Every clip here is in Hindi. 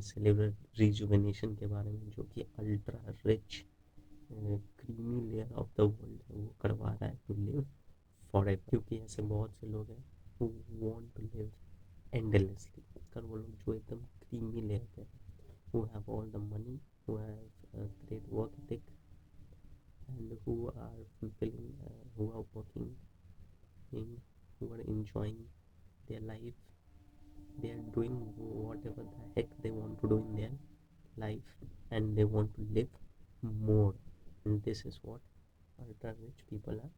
सेलुलर रिजुवेनेशन के बारे में, जो कि ultra rich creamy layer of the world है वो करवा रहा है टू लिव फॉरएवर। क्योंकि ऐसे बहुत से लोग हैं who want to live endlessly, कर वो लोग जो एकदम क्रीमी लेयर पे हैं, who have all the money, who have a great work ethic, and who are fulfilling, who are working in, who are enjoying their life, they are doing whatever the heck they want to do in their life, and they want to live more, and this is what ultra rich people are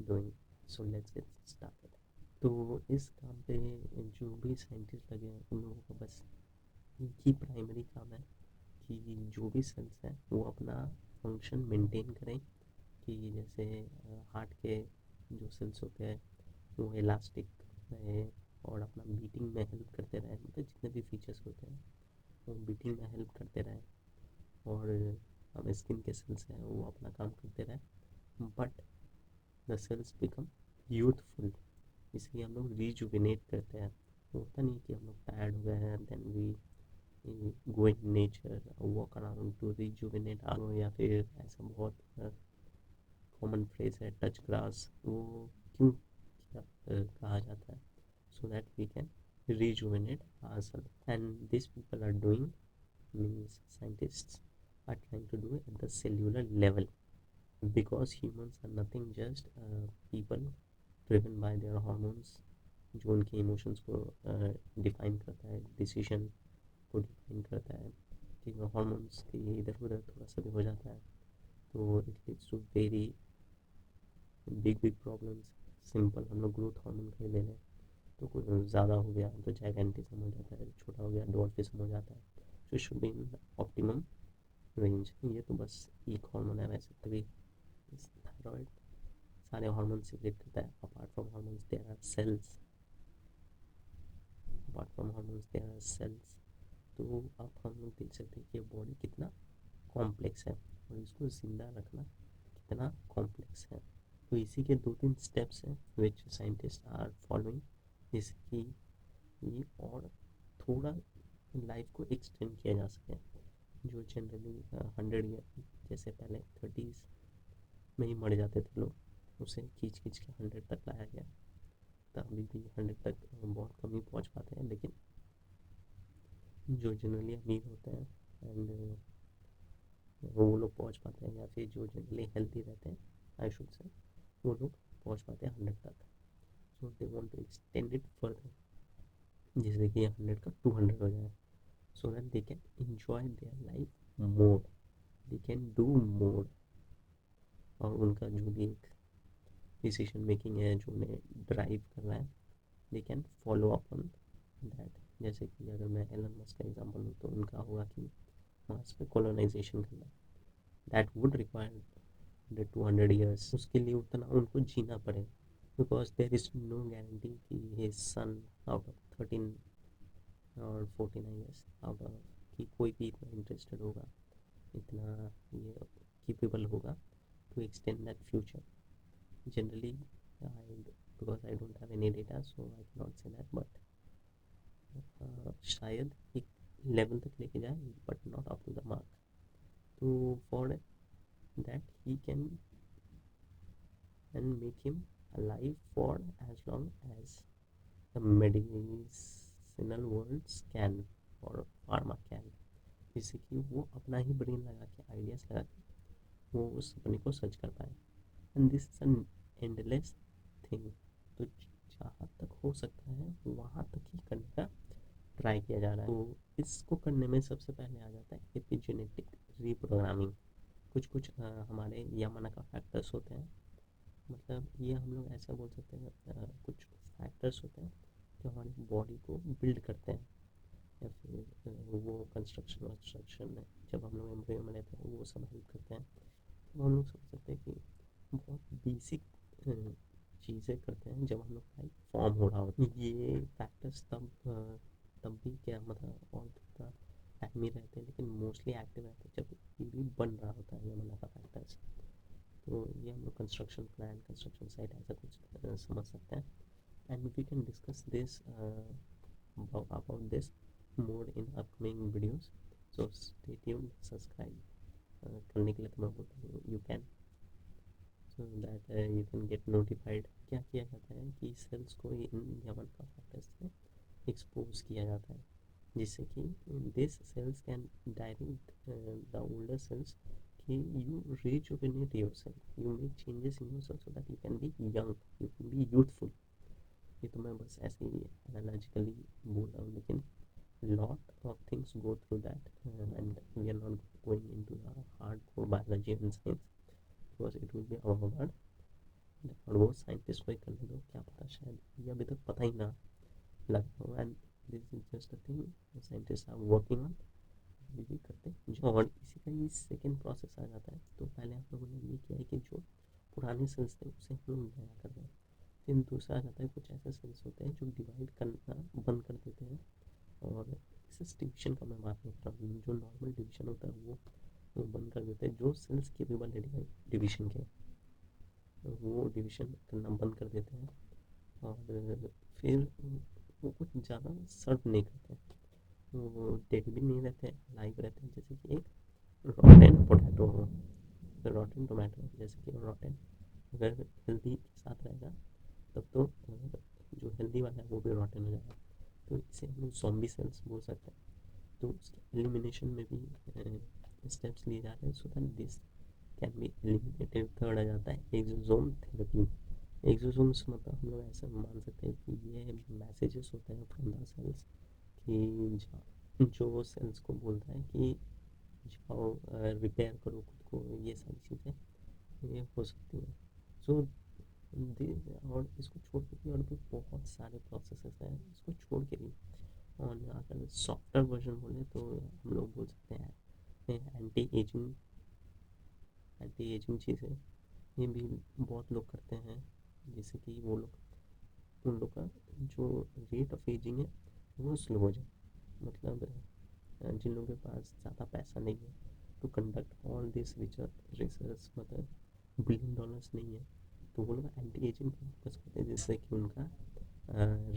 doing. So let's get started. तो इस काम पे जो भी साइंटिस्ट लगे हैं उन लोगों का बस एक ही प्राइमरी काम है कि जो भी सेल्स हैं वो अपना फंक्शन मेंटेन करें, कि जैसे हार्ट के जो सेल्स होते हैं वो इलास्टिक रहे और अपना बीटिंग में हेल्प करते रहे, मतलब जितने भी फीचर्स होते हैं वो बीटिंग में हेल्प करते रहे, और हम स्किन के सेल्स हैं वो अपना काम करते रहे, but the sales become youthful. इसलिए हम लोग रिजुविनेट करते हैं। होता नहीं कि हम लोग टायर्ड हो गए हैं then we go in nature walk around to rejuvenate our, या फिर ऐसा बहुत कॉमन फ्रेज है टच ग्रास, वो क्यों कहा जाता है? So that we can rejuvenate ourselves, and these people are doing, means scientists are trying to do it at the cellular level, because humans are nothing just people driven by their hormones, जो उनके इमोशंस को डिफाइन करता है, डिसीजन को डिफाइन करता है। ठीक है, हॉर्मोन्स के इधर उधर थोड़ा सा भी हो जाता है तो it leads to very big big problems. Simple हम लोग ग्रोथ हार्मोन का ही ले लें तो कुछ ज़्यादा हो गया तो जाइगेंटिज्म हो जाता है, छोटा हो गया डॉर्फिज्म हो जाता है। So should be in optimum range. ये तो बस एक हार्मोन है, वैसे तभी थायराइड सारे हार्मोन सिक्रेट करता है। Apart from hormones there are cells, apart from hormones there are cells. तो अब हम लोग देख सकते हैं कि बॉडी कितना कॉम्प्लेक्स है और इसको ज़िंदा रखना कितना कॉम्प्लेक्स है। तो इसी के 2-3 स्टेप्स हैं विच साइंटिस्ट आर फॉलोइंग, जिससे कि ये और थोड़ा लाइफ को एक्सटेंड किया जा सके। जो जनरली 100 ईयर, जैसे पहले 30s में ही मर जाते थे लोग, उसे खींच खींच के 100 तक लाया गया। तो अभी भी 100 तक बहुत कम ही पहुँच पाते हैं, लेकिन जो जनरली अमीर होते हैं एंड वो लोग पहुँच पाते हैं, या फिर जो जनरली हेल्थी रहते हैं आई शुड से, वो लोग पहुँच पाते हैं 100 तक। So they want to extend it further, जिससे कि 100 का 200 हो जाए, so that they can enjoy their life more, they can do more. और उनका जो भी एक डिसीजन मेकिंग है जो उन्हें ड्राइव कर रहा है, they can follow up on that. जैसे कि अगर मैं एलन मस्क का एग्जांपल लूँ तो उनका होगा कि मार्स पे कॉलोनाइजेशन करना, दैट वुड रिक्वायर 100-200 ईयर्स, उसके लिए उतना उनको जीना पड़े, because there is no guarantee कि हिज सन आउट ऑफ 13 और 14 ईयर्स आउट ऑफ, कि कोई भी इतना इंटरेस्टेड होगा, इतना ये केपेबल होगा to extend that future. Generally, because I don't have any data, so I cannot say that, but शायद एक लेवल तक लेके जाए, but not up to the mark. तो for that he can and make him alive for as long as the medicinal worlds can or pharma can, जिससे कि वो अपना ही ब्रेन लगा के आइडियाज़ लगा के वो उस सपने को सच कर पाए। And this is an endless thing. तो जहाँ तक हो सकता है वहाँ तक ही करने का ट्राई किया जा रहा है। तो इसको करने में सबसे पहले आ जाता है एपिजेनेटिक रीप्रोग्रामिंग। कुछ कुछ हमारे यामाना का फैक्टर्स होते हैं, मतलब ये हम लोग ऐसा बोल सकते हैं, कुछ फैक्टर्स होते हैं जो हमारी बॉडी को बिल्ड करते हैं, या फिर वो कंस्ट्रक्शन वंस्ट्रक्शन में जब हम लोग एम्ब्रियो में रहते हैं वो सब हेल्प करते हैं। तो हम लोग समझ सकते हैं कि बहुत बेसिक चीज़ें करते हैं जब हम लोग का फॉर्म हो रहा होता है। ये फैक्टर्स तब भी क्या मतलब और थोड़ा टाइम ही रहते हैं, लेकिन मोस्टली एक्टिव रहते हैं जब ये भी बन रहा होता है ये मतलब का फैक्टर्स। तो ये हम लोग कंस्ट्रक्शन प्लान, कंस्ट्रक्शन साइट ऐसा कुछ समझ सकते हैं। And we can discuss this about this more in upcoming videos, so stay tuned, subscribe करने के लिए तो मैं बोलता हूँ you can, so that you can get notified। क्या किया जाता है कि सेल्स को इन यावन का फैक्टर्स से एक्सपोज किया जाता है, जिससे कि this cells can direct the older cells कि you rejuvenate yourself, you make changes in yourself so that you can be young, you can be youthful. ये तो मैं बस ऐसे ही एनालॉजिकली बोल रहा हूँ, लेकिन lot of things go through that, and we are not going into the hardcore biology and science because it will be overwhelmed। और वो साइंटिस्ट को ही करने दो, क्या पता शायद ये अभी तक पता ही ना लगा हो, and this is just a thing scientist are working on, अभी भी करते हैं जो। और इसी का ही सेकेंड प्रोसेस आ जाता है। तो पहले आप लोगों ने ये किया है कि जो पुराने सेल्स थे उसे हम लोग नया कर रहे हैं। फिर दूसरा आ जाता है, कुछ ऐसे सेल्स होते हैं जो डिवाइड करना बंद कर देते हैं, और एक्सेस डिवीजन का मैं बात नहीं कर रहा हूँ, जो नॉर्मल डिवीजन होता है वो बंद कर देते हैं। जो सेल्स केपेबल है डिवीजन के, वो डिवीजन करना बंद कर देते हैं, और फिर वो कुछ ज़्यादा सर्व नहीं करते हैं, वो डेड भी नहीं रहते हैं, लाइव रहते हैं। जैसे कि एक रॉटेन पोटैटो हो, रॉटेन टोमेटो, जैसे कि रॉटेन अगर हेल्दी के साथ रहेगा तब तो जो हेल्दी वाला है वो भी रॉटेन हो जाएगा। तो इसे हम लोग ज़ॉम्बी सेल्स बोल सकते हैं। तो उसके एलिमिनेशन में भी स्टेप्स लिए जा रहे हैं so that this can be eliminated. Third आ जाता है एक्सोसोम थेरेपी। एक्सोसोम्स मतलब हम लोग ऐसा मान सकते हैं कि ये मैसेजेस होते हैं फ्रॉम द सेल्स कि जो सेल्स को बोलता है कि जाओ रिपेयर करो खुद को, ये सारी चीज़ें ये हो सकती हैं। सो और इसको छोड़ के भी और भी बहुत सारे प्रोसेसेस हैं, इसको छोड़ के भी। और अगर सॉफ्टवेयर वर्जन बोले तो हम लोग बोल सकते हैं एंटी एजिंग चीज़ें, ये भी बहुत लोग करते हैं, जैसे कि वो लोग उन लोग का जो रेट ऑफ एजिंग है वो स्लो हो जाए। मतलब जिन लोगों के पास ज़्यादा पैसा नहीं है to conduct all this research, मतलब $1 बिलियन नहीं है, तो वो लोग एंटी एजिंग पर फोकस करते हैं जिससे कि उनका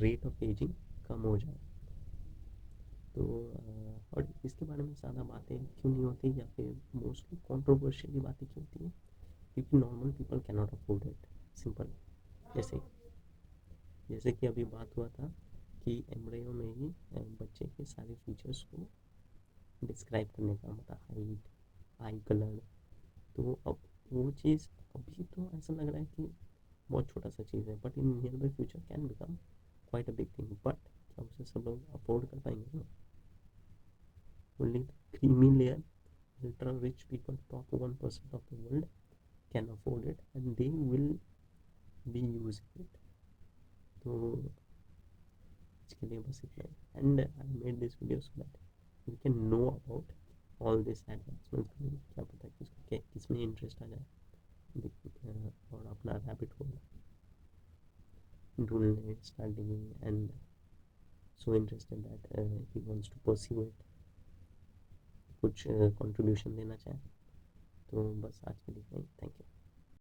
रेट ऑफ एजिंग कम हो जाए। तो और इसके बारे में ज़्यादा बातें क्यों नहीं होती, या फिर मोस्टली कंट्रोवर्शियली बातें क्यों होती है, क्योंकि normal people can not afford it, simple. जैसे जैसे कि अभी बात हुआ था कि एम्ब्रियो में ही बच्चे के सारे फीचर्स को डिस्क्राइब करने का, मतलब हाइट, आई कलर। तो अब वो चीज़ अभी तो ऐसा लग रहा है कि बहुत छोटा सा चीज़ है, but in near by future can become quite a big thing. But क्या उसे सब लोग अफोर्ड कर पाएंगे ना? Only the creamy layer ultra rich people, top 1% of the world can afford it and they will be using it। तो इसके लिए बस इतना ही, and I made this video so that you can know about all this advancement. क्या पता किसको किस में इंटरेस्ट आ जाए और अपना रैबिट होल ढूंढने start digging, and so interested that he wants to pursue it, कुछ कंट्रीब्यूशन देना चाहे। तो बस आज के लिए थैंक यू।